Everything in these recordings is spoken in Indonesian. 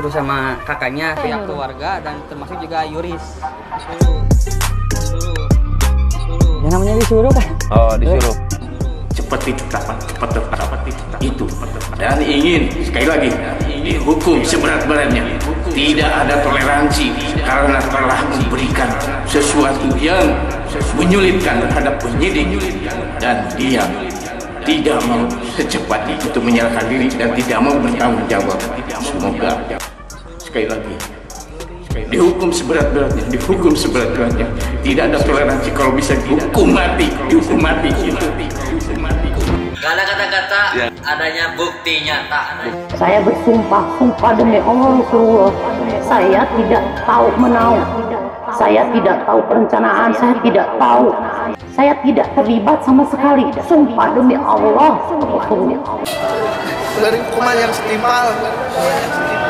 disuruh sama kakaknya, pihak keluarga, dan termasuk juga Yuris. Disuruh. Ya namanya disuruh kan? Oh, disuruh. Cepat ditetapkan, cepat itu. Dan ingin, sekali lagi, dihukum seberat-beratnya. Tidak ada toleransi karena telah memberikan sesuatu yang menyulitkan terhadap penyidik dan dia tidak mau secepatnya itu menyerahkan diri dan tidak mau bertanggung jawab. Semoga sekali lagi dihukum seberat-beratnya, tidak ada toleransi. Kalau bisa dihukum mati. Gak ada kata-kata, adanya bukti nyata. Saya bersumpah demi Allah Rasulullah, saya tidak tahu menau, saya tidak tahu perencanaan, saya tidak tahu, saya tidak terlibat sama sekali. Sumpah demi Allah Rasulullah. Dari hukuman yang setimpal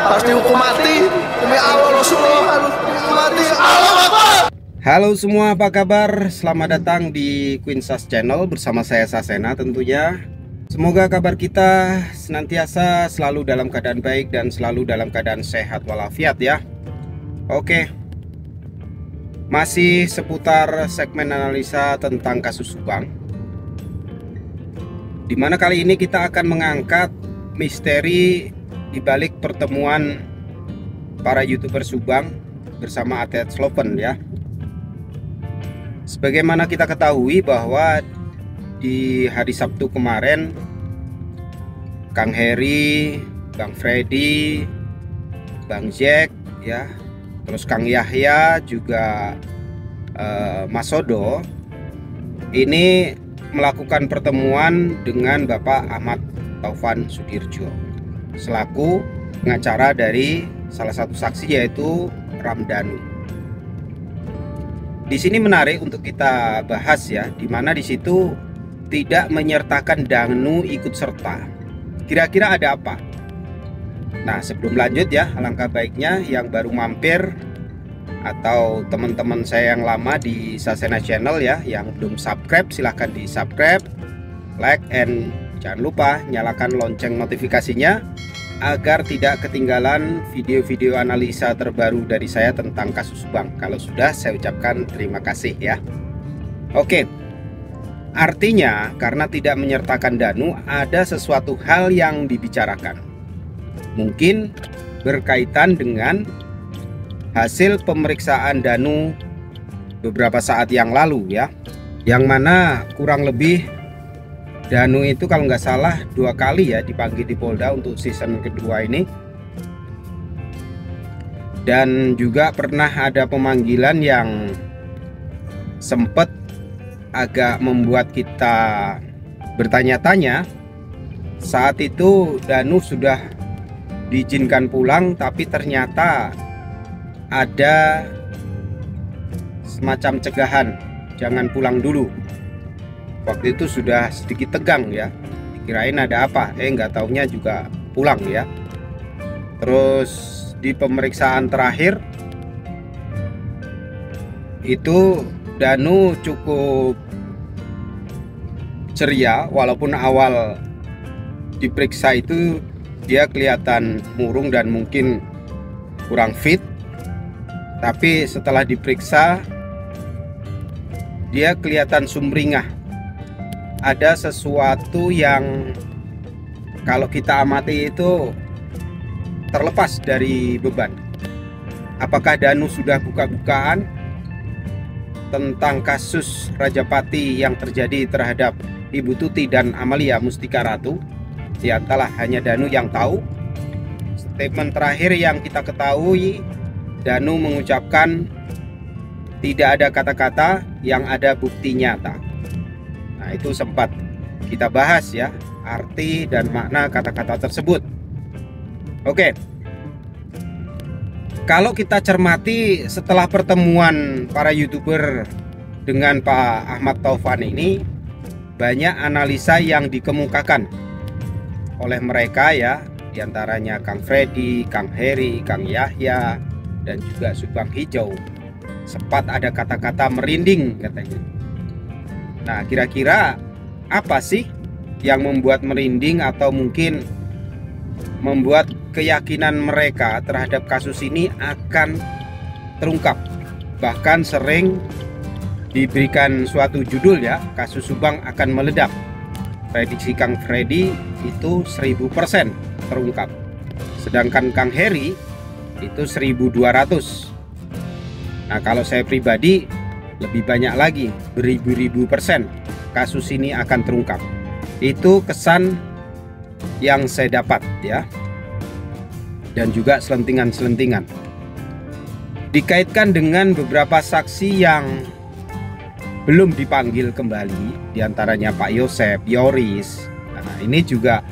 harus dihukum mati demi Allah Rasulullah, harus dihukum mati. Allah Akbar. Halo semua, apa kabar? Selamat datang di Queen Sas Channel bersama saya Sasena tentunya. Semoga kabar kita senantiasa selalu dalam keadaan baik dan selalu dalam keadaan sehat walafiat ya. Oke, masih seputar segmen analisa tentang kasus Subang, dimana kali ini kita akan mengangkat misteri dibalik pertemuan para YouTuber Subang bersama Atlet Sloven ya. Sebagaimana kita ketahui bahwa di hari Sabtu kemarin Kang Heri, Bang Freddy, Bang Jack ya, terus Kang Yahya juga Mas Sodo ini melakukan pertemuan dengan Bapak Ahmad Taufan Sudirjo selaku pengacara dari salah satu saksi yaitu Ramdhanu. Di sini menarik untuk kita bahas ya, dimana di situ tidak menyertakan Danu ikut serta. Kira-kira ada apa? Nah, sebelum lanjut ya, alangkah baiknya yang baru mampir atau teman-teman saya yang lama di Sasena Channel ya, yang belum subscribe silahkan di subscribe, like, and jangan lupa nyalakan lonceng notifikasinya agar tidak ketinggalan video-video analisa terbaru dari saya tentang kasus Subang. Kalau sudah, saya ucapkan terima kasih ya. Oke, artinya karena tidak menyertakan Danu, ada sesuatu hal yang dibicarakan. Mungkin berkaitan dengan hasil pemeriksaan Danu beberapa saat yang lalu ya, yang mana kurang lebih Danu itu kalau nggak salah 2 kali ya dipanggil di Polda untuk season kedua ini. Dan juga pernah ada pemanggilan yang sempat agak membuat kita bertanya-tanya. Saat itu Danu sudah diizinkan pulang, tapi ternyata ada semacam cegahan, jangan pulang dulu. Waktu itu sudah sedikit tegang ya, dikirain ada apa, nggak taunya juga pulang ya. Terus di pemeriksaan terakhir itu Danu cukup ceria, walaupun awal diperiksa itu dia kelihatan murung dan mungkin kurang fit, tapi setelah diperiksa dia kelihatan sumringah. Ada sesuatu yang kalau kita amati itu terlepas dari beban. Apakah Danu sudah buka-bukaan tentang kasus Rajapati yang terjadi terhadap Ibu Tuti dan Amalia Mustika Ratu? Ya entahlah, hanya Danu yang tahu. Statement terakhir yang kita ketahui, Danu mengucapkan tidak ada kata-kata, yang ada bukti nyata. Nah, itu sempat kita bahas ya, arti dan makna kata-kata tersebut. Oke, kalau kita cermati setelah pertemuan para YouTuber dengan Pak Ahmad Taufan ini, banyak analisa yang dikemukakan oleh mereka ya, diantaranya Kang Freddy, Kang Heri, Kang Yahya, dan juga Subang Hijau. Sempat ada kata-kata merinding katanya. Nah, kira-kira apa sih yang membuat merinding atau mungkin membuat keyakinan mereka terhadap kasus ini akan terungkap. Bahkan sering diberikan suatu judul ya, kasus Subang akan meledak. Prediksi Kang Freddy itu 1000% terungkap. Sedangkan Kang Heri itu 1200. Nah, kalau saya pribadi lebih banyak lagi, beribu-ribu persen kasus ini akan terungkap. Itu kesan yang saya dapat ya. Dan juga selentingan-selentingan. Dikaitkan dengan beberapa saksi yang belum dipanggil kembali, diantaranya Pak Yosep, Yoris. Nah, ini juga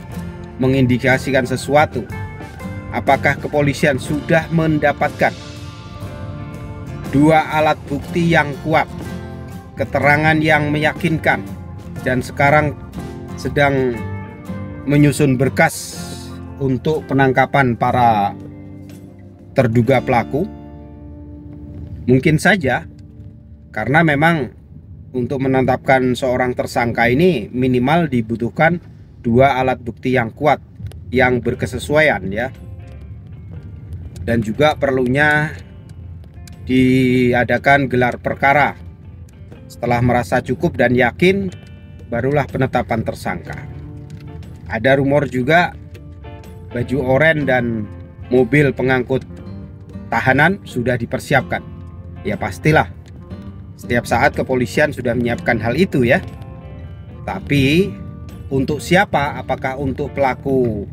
mengindikasikan sesuatu. Apakah kepolisian sudah mendapatkan 2 alat bukti yang kuat, keterangan yang meyakinkan, dan sekarang sedang menyusun berkas untuk penangkapan para terduga pelaku? Mungkin saja, karena memang untuk menetapkan seorang tersangka ini minimal dibutuhkan 2 alat bukti yang kuat, yang berkesesuaian ya. Dan juga perlunya diadakan gelar perkara. Setelah merasa cukup dan yakin, barulah penetapan tersangka. Ada rumor juga baju oranye dan mobil pengangkut tahanan sudah dipersiapkan. Ya pastilah, setiap saat kepolisian sudah menyiapkan hal itu ya. Tapi untuk siapa? Apakah untuk pelaku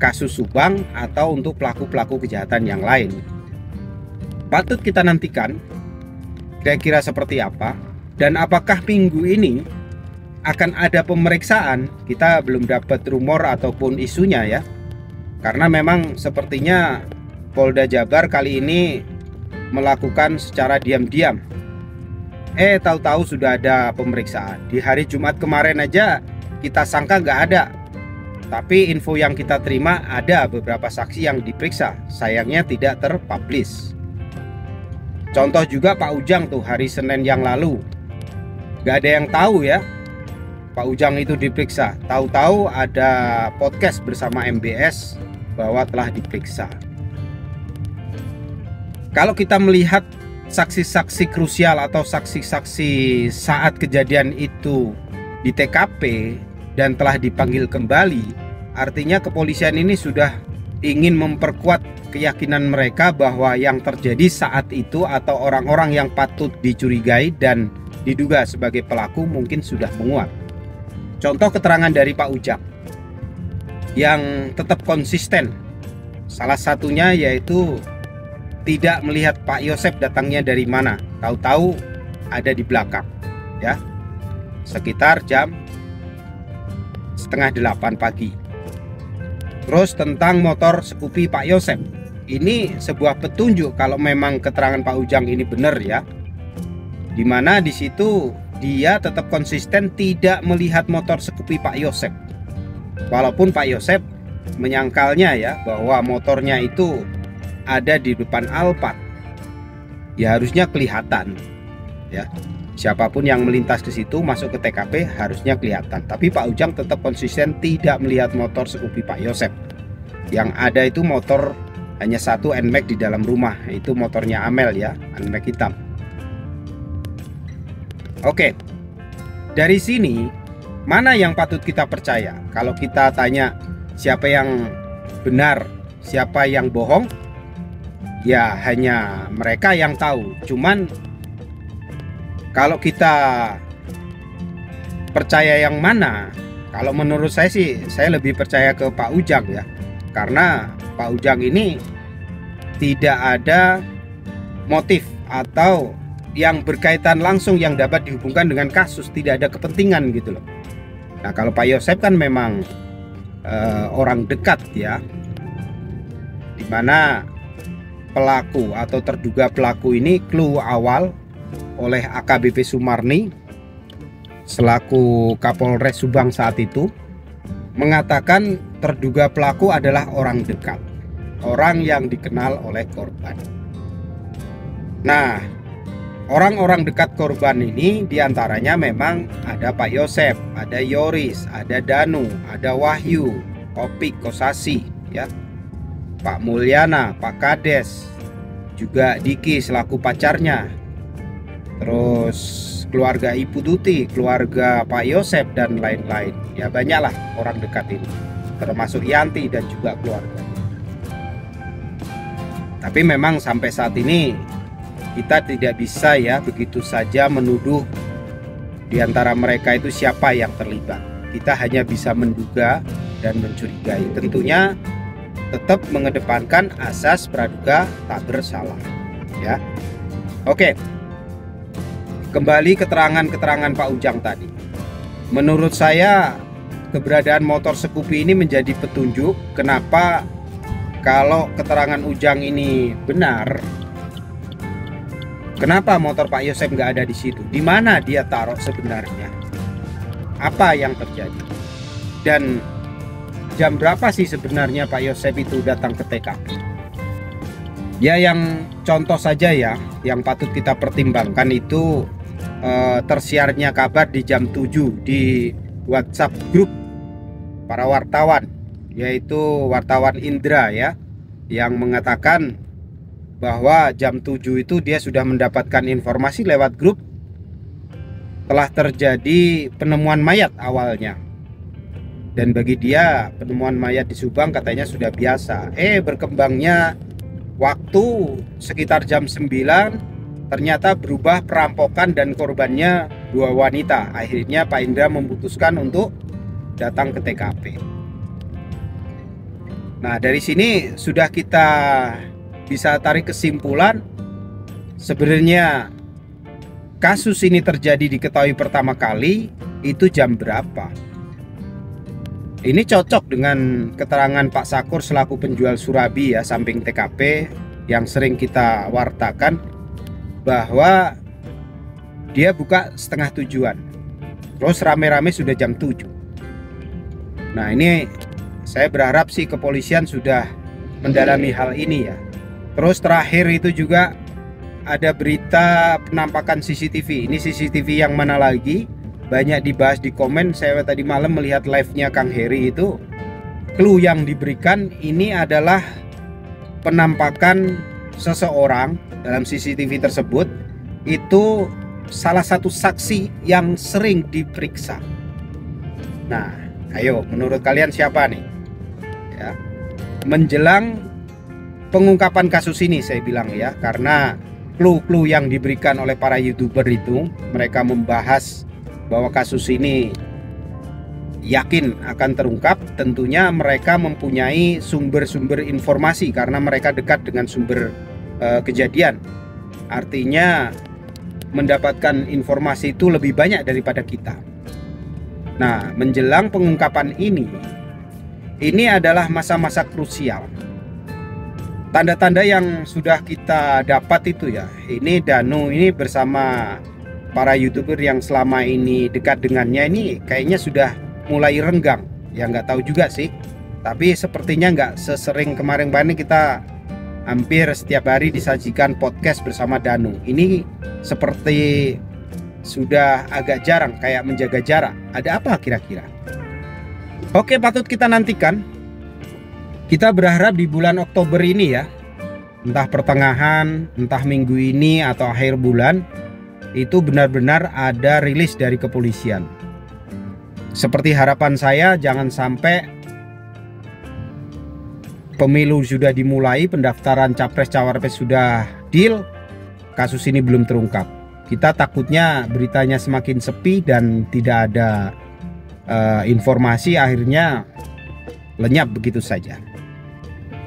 kasus Subang atau untuk pelaku-pelaku kejahatan yang lain? Patut kita nantikan kira-kira seperti apa. Dan apakah minggu ini akan ada pemeriksaan? Kita belum dapat rumor ataupun isunya ya. Karena memang sepertinya Polda Jabar kali ini melakukan secara diam-diam. Tahu-tahu sudah ada pemeriksaan. Di hari Jumat kemarin aja kita sangka nggak ada. Tapi info yang kita terima ada beberapa saksi yang diperiksa. Sayangnya tidak terpublish. Contoh juga Pak Ujang tuh hari Senin yang lalu. Nggak ada yang tahu ya Pak Ujang itu diperiksa. Tahu-tahu ada podcast bersama MBS bahwa telah diperiksa. Kalau kita melihat saksi-saksi krusial atau saksi-saksi saat kejadian itu di TKP dan telah dipanggil kembali, artinya kepolisian ini sudah ingin memperkuat keyakinan mereka bahwa yang terjadi saat itu atau orang-orang yang patut dicurigai dan diduga sebagai pelaku mungkin sudah menguat. Contoh keterangan dari Pak Ujang yang tetap konsisten. Salah satunya yaitu tidak melihat Pak Yosep datangnya dari mana. Tahu-tahu ada di belakang ya. Sekitar jam 7:30 pagi. Terus tentang motor Scoopy Pak Yosep, ini sebuah petunjuk kalau memang keterangan Pak Ujang ini benar ya. Dimana di situ dia tetap konsisten tidak melihat motor Scoopy Pak Yosep. Walaupun Pak Yosep menyangkalnya ya bahwa motornya itu ada di depan Alphard. Ya harusnya kelihatan ya. Siapapun yang melintas ke situ masuk ke TKP harusnya kelihatan. Tapi Pak Ujang tetap konsisten tidak melihat motor Scoopy Pak Yosep. Yang ada itu motor hanya satu NMAX di dalam rumah. Itu motornya Amel ya, NMAX hitam. Oke. Dari sini mana yang patut kita percaya? Kalau kita tanya siapa yang benar, siapa yang bohong, ya hanya mereka yang tahu. Cuman kalau kita percaya yang mana, kalau menurut saya sih saya lebih percaya ke Pak Ujang ya. Karena Pak Ujang ini tidak ada motif atau yang berkaitan langsung yang dapat dihubungkan dengan kasus, tidak ada kepentingan gitu loh. Nah kalau Pak Yosep kan memang orang dekat ya, dimana pelaku atau terduga pelaku ini clue awal oleh AKBP Sumarni selaku Kapolres Subang saat itu mengatakan terduga pelaku adalah orang dekat, orang yang dikenal oleh korban. Nah, orang-orang dekat korban ini diantaranya memang ada Pak Yosep, ada Yoris, ada Danu, ada Wahyu, Opik, Kosasi ya. Pak Mulyana, Pak Kades, juga Diki selaku pacarnya, terus keluarga Ibu Tuti, keluarga Pak Yosep, dan lain-lain. Ya banyaklah orang dekat ini, termasuk Yanti dan juga keluarga. Tapi memang sampai saat ini kita tidak bisa ya begitu saja menuduh di antara mereka itu siapa yang terlibat. Kita hanya bisa menduga dan mencurigai. Tentunya tetap mengedepankan asas praduga tak bersalah. Ya, oke. Kembali keterangan-keterangan Pak Ujang tadi. Menurut saya keberadaan motor Scoopy ini menjadi petunjuk kenapa kalau keterangan Ujang ini benar, kenapa motor Pak Yosep nggak ada di situ? Di mana dia taruh sebenarnya? Apa yang terjadi? Dan jam berapa sih sebenarnya Pak Yosep itu datang ke TKP? Ya yang contoh saja ya, yang patut kita pertimbangkan itu tersiarnya kabar di jam 7 di WhatsApp grup para wartawan, yaitu wartawan Indra ya, yang mengatakan bahwa jam 7 itu dia sudah mendapatkan informasi lewat grup telah terjadi penemuan mayat awalnya. Dan bagi dia penemuan mayat di Subang katanya sudah biasa. Berkembangnya waktu sekitar jam 9 ternyata berubah perampokan dan korbannya 2 wanita. Akhirnya Pak Indra memutuskan untuk datang ke TKP. Nah dari sini sudah kita bisa tarik kesimpulan sebenarnya kasus ini terjadi diketahui pertama kali itu jam berapa. Ini cocok dengan keterangan Pak Sakur selaku penjual surabi ya samping TKP yang sering kita wartakan bahwa dia buka setengah 7-an, terus rame-rame sudah jam 7. Nah ini saya berharap sih kepolisian sudah mendalami hal ini ya. Terus terakhir itu juga ada berita penampakan CCTV. Ini CCTV yang mana lagi? Banyak dibahas di komen. Saya tadi malam melihat live-nya Kang Heri itu. Clue yang diberikan ini adalah penampakan seseorang dalam CCTV tersebut. Itu salah satu saksi yang sering diperiksa. Nah, ayo menurut kalian siapa nih? Ya. Menjelang pengungkapan kasus ini saya bilang ya, karena clue-clue yang diberikan oleh para YouTuber itu, mereka membahas bahwa kasus ini yakin akan terungkap. Tentunya mereka mempunyai sumber-sumber informasi karena mereka dekat dengan sumber kejadian. Artinya mendapatkan informasi itu lebih banyak daripada kita. Nah, menjelang pengungkapan ini adalah masa-masa krusial. Tanda-tanda yang sudah kita dapat itu ya, ini Danu ini bersama para YouTuber yang selama ini dekat dengannya ini kayaknya sudah mulai renggang. Ya nggak tahu juga sih, tapi sepertinya nggak sesering kemarin-kemarin kita hampir setiap hari disajikan podcast bersama Danu. Ini seperti sudah agak jarang, kayak menjaga jarak. Ada apa kira-kira? Oke, patut kita nantikan. Kita berharap di bulan Oktober ini ya, entah pertengahan, entah minggu ini atau akhir bulan, itu benar-benar ada rilis dari kepolisian. Seperti harapan saya, jangan sampai pemilu sudah dimulai, pendaftaran capres-cawapres sudah deal, kasus ini belum terungkap. Kita takutnya beritanya semakin sepi dan tidak ada informasi, akhirnya lenyap begitu saja.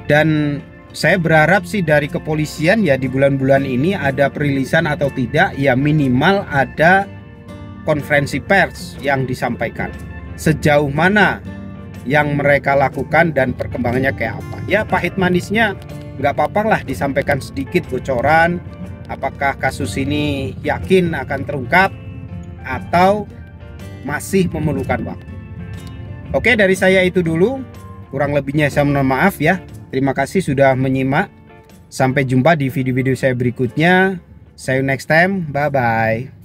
Dan saya berharap sih dari kepolisian ya di bulan-bulan ini ada perilisan atau tidak, ya minimal ada konferensi pers yang disampaikan sejauh mana yang mereka lakukan dan perkembangannya kayak apa. Ya pahit manisnya nggak apa-apa lah disampaikan sedikit bocoran, apakah kasus ini yakin akan terungkap atau masih memerlukan waktu. Oke, dari saya itu dulu, kurang lebihnya saya mohon maaf ya. Terima kasih sudah menyimak. Sampai jumpa di video-video saya berikutnya. See you next time, bye bye.